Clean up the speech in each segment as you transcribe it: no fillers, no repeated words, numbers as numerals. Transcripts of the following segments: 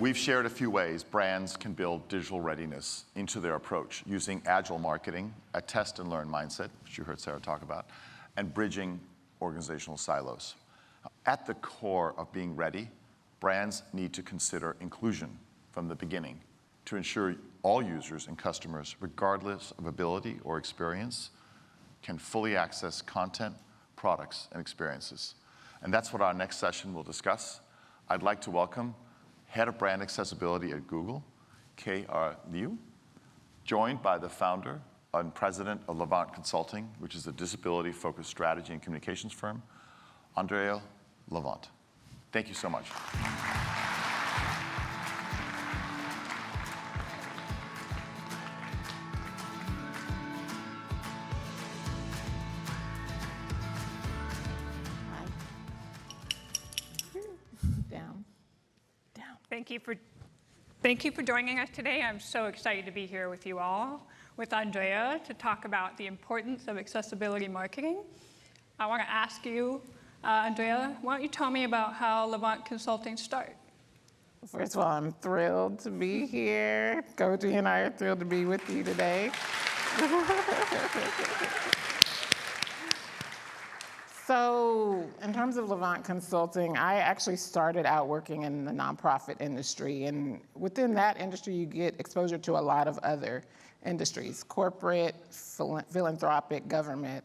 We've shared a few ways brands can build digital readiness into their approach using agile marketing, a test and learn mindset, which you heard Sarah talk about, and bridging organizational silos. At the core of being ready, brands need to consider inclusion from the beginning to ensure all users and customers, regardless of ability or experience, can fully access content, products, and experiences. And that's what our next session will discuss. I'd like to welcome Head of Brand Accessibility at Google, K.R. Liu, joined by the founder and president of Levant Consulting, which is a disability-focused strategy and communications firm, Andrea Levant. Thank you so much. Thank you for joining us today. I'm so excited to be here with you all, with Andrea, to talk about the importance of accessibility marketing. I want to ask you, Andrea, why don't you tell me about how Levant Consulting started? First of all, I'm thrilled to be here. Koji and I are thrilled to be with you today. So in terms of Levant Consulting, I actually started out working in the nonprofit industry. And within that industry, you get exposure to a lot of other industries, corporate, philanthropic, government.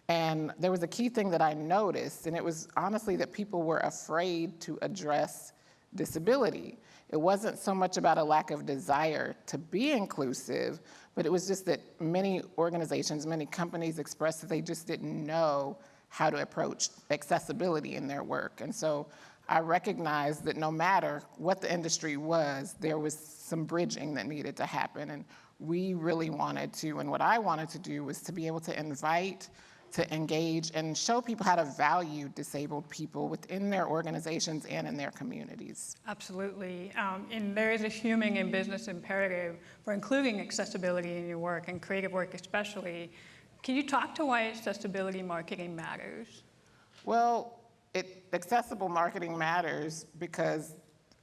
And there was a key thing that I noticed, and it was honestly that people were afraid to address disability. It wasn't so much about a lack of desire to be inclusive, but it was just that many organizations, many companies expressed that they just didn't know how to approach accessibility in their work. And so I recognized that no matter what the industry was, there was some bridging that needed to happen. And we really wanted to, and what I wanted to do was to be able to invite, to engage, and show people how to value disabled people within their organizations and in their communities. Absolutely. And there is a human and business imperative for including accessibility in your work, and creative work especially. Can you talk to why accessibility marketing matters? Well, accessible marketing matters because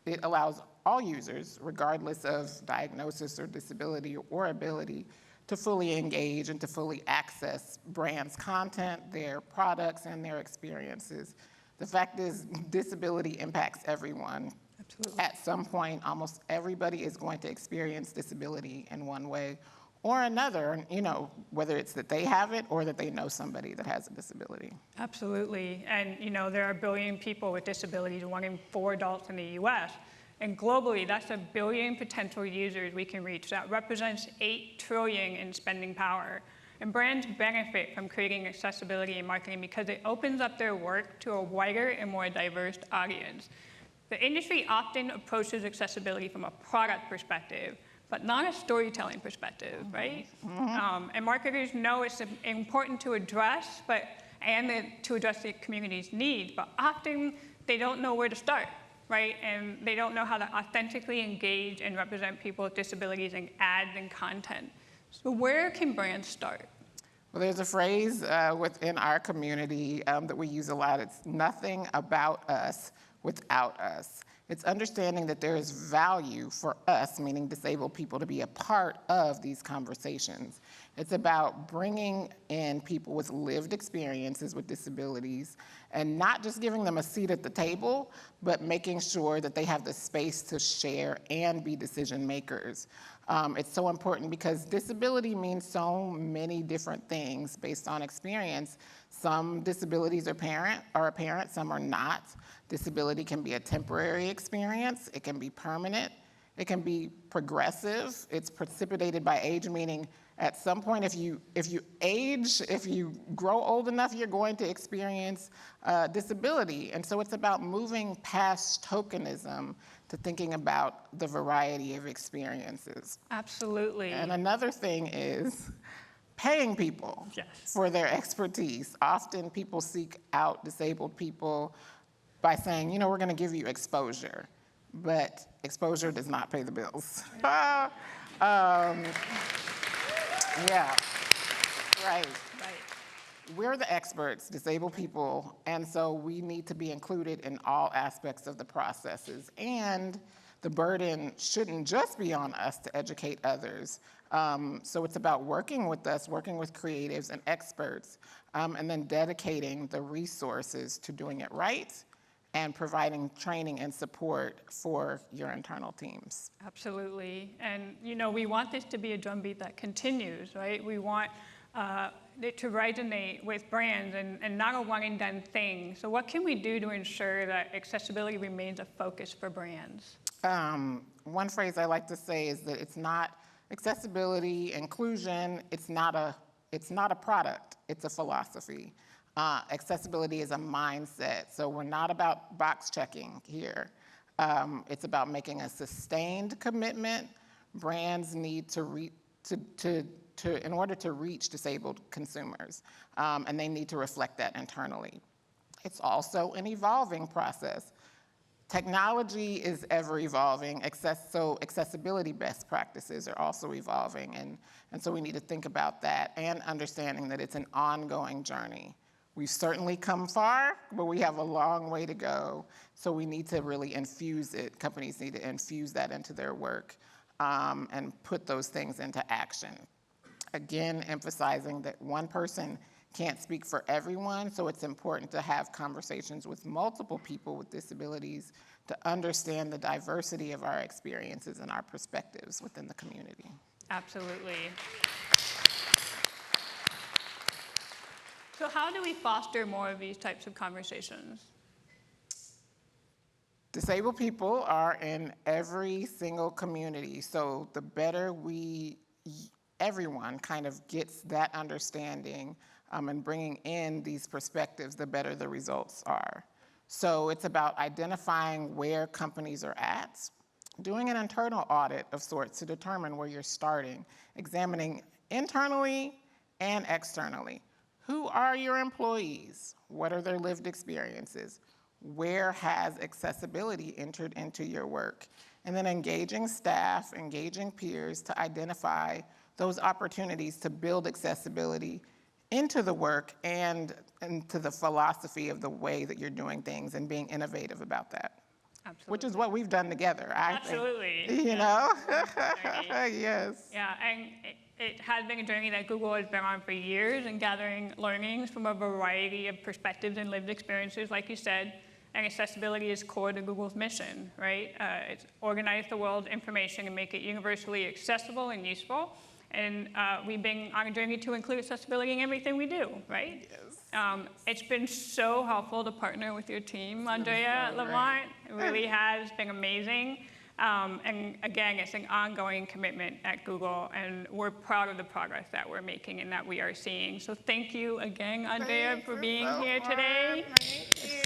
it allows all users, regardless of diagnosis or disability or ability, to fully engage and to fully access brands' content, their products, and their experiences. The fact is, disability impacts everyone. Absolutely. At some point, almost everybody is going to experience disability in one way or another, whether it's that they have it or that they know somebody that has a disability. Absolutely. And there are 1 billion people with disabilities, 1 in 4 adults in the US. And globally, that's 1 billion potential users we can reach. That represents $8 trillion in spending power. And brands benefit from creating accessibility in marketing because it opens up their work to a wider and more diverse audience. The industry often approaches accessibility from a product perspective, but not a storytelling perspective, right? Mm-hmm. And marketers know it's important to address, to address the community's needs, but often they don't know where to start, right? And they don't know how to authentically engage and represent people with disabilities in ads and content. So where can brands start? Well, there's a phrase within our community that we use a lot. It's nothing about us without us. It's understanding that there is value for us, meaning disabled people, to be a part of these conversations. It's about bringing in people with lived experiences with disabilities and not just giving them a seat at the table, but making sure that they have the space to share and be decision makers. It's so important because disability means so many different things based on experience. Some disabilities are apparent, some are not. Disability can be a temporary experience, it can be permanent, it can be progressive. It's precipitated by age, meaning at some point if you age, if you grow old enough, you're going to experience disability. And so it's about moving past tokenism to thinking about the variety of experiences. Absolutely. And another thing is paying people for their expertise. Often people seek out disabled people by saying, we're going to give you exposure, but exposure does not pay the bills. Yeah, right. We're the experts, disabled people, and so we need to be included in all aspects of the processes. And the burden shouldn't just be on us to educate others. So it's about working with us, working with creatives and experts, and then dedicating the resources to doing it right and providing training and support for your internal teams. Absolutely. And, we want this to be a drumbeat that continues, right? We want it to resonate with brands and not a one and done thing. So what can we do to ensure that accessibility remains a focus for brands? One phrase I like to say is that it's not accessibility, inclusion, it's not a product, it's a philosophy. Accessibility is a mindset, so we're not about box checking here. It's about making a sustained commitment. Brands need to in order to reach disabled consumers, and they need to reflect that internally. It's also an evolving process. Technology is ever evolving, so accessibility best practices are also evolving, and so we need to think about that and understanding that it's an ongoing journey. We've certainly come far, but we have a long way to go, so we need to really infuse it. Companies need to infuse that into their work and put those things into action. Again, emphasizing that one person can't speak for everyone, so it's important to have conversations with multiple people with disabilities to understand the diversity of our experiences and our perspectives within the community. Absolutely. So how do we foster more of these types of conversations? Disabled people are in every single community, so the better everyone kind of gets that understanding and bringing in these perspectives, the better the results are. So it's about identifying where companies are at, doing an internal audit of sorts to determine where you're starting, examining internally and externally. Who are your employees? What are their lived experiences? Where has accessibility entered into your work? And then engaging staff, engaging peers to identify those opportunities to build accessibility into the work and into the philosophy of the way that you're doing things and being innovative about that. Absolutely. Which is what we've done together, I Absolutely. think. You know? Yes. Yeah, and it has been a journey that Google has been on for years and gathering learnings from a variety of perspectives and lived experiences, like you said. And accessibility is core to Google's mission, right? It's organize the world's information and make it universally accessible and useful. And we've been on a journey to include accessibility in everything we do, right? Yes. It's been so helpful to partner with your team, Andrea Lamont. It really has been amazing. And again, it's an ongoing commitment at Google, and we're proud of the progress that we're making and that we are seeing. So thank you again, Andrea, for being here today. Thank you.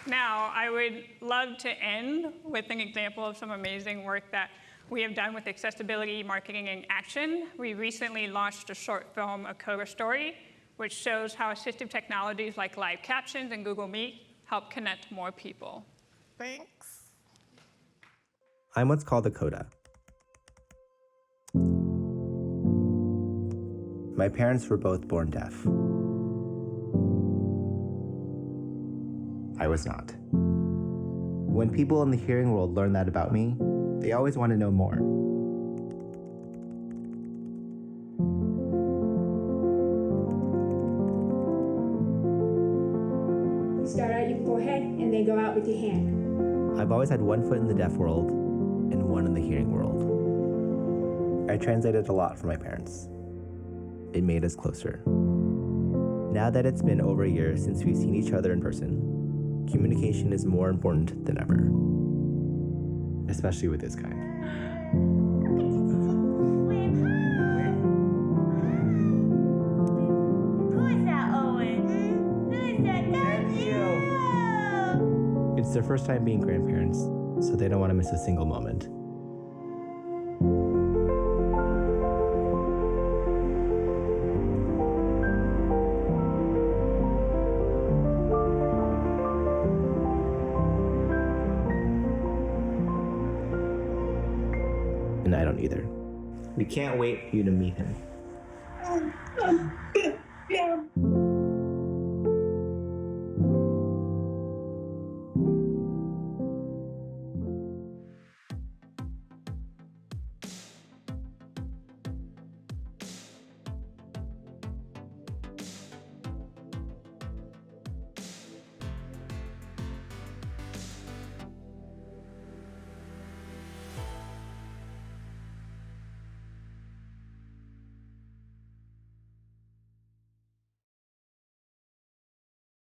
Now, I would love to end with an example of some amazing work that we have done with accessibility marketing in action. We recently launched a short film, A Coda Story, which shows how assistive technologies like live captions and Google Meet help connect more people. Thanks. I'm what's called a coda. My parents were both born deaf. I was not. When people in the hearing world learn that about me, they always want to know more. You start out your forehead and then go out with your hand. I've always had one foot in the deaf world and one in the hearing world. I translated a lot for my parents. It made us closer. Now that it's been over a year since we've seen each other in person, communication is more important than ever. Especially with this guy. Who is that, Owen? Who is that? That's you! It's their first time being grandparents, so they don't want to miss a single moment. And I don't either. We can't wait for you to meet him. Yeah.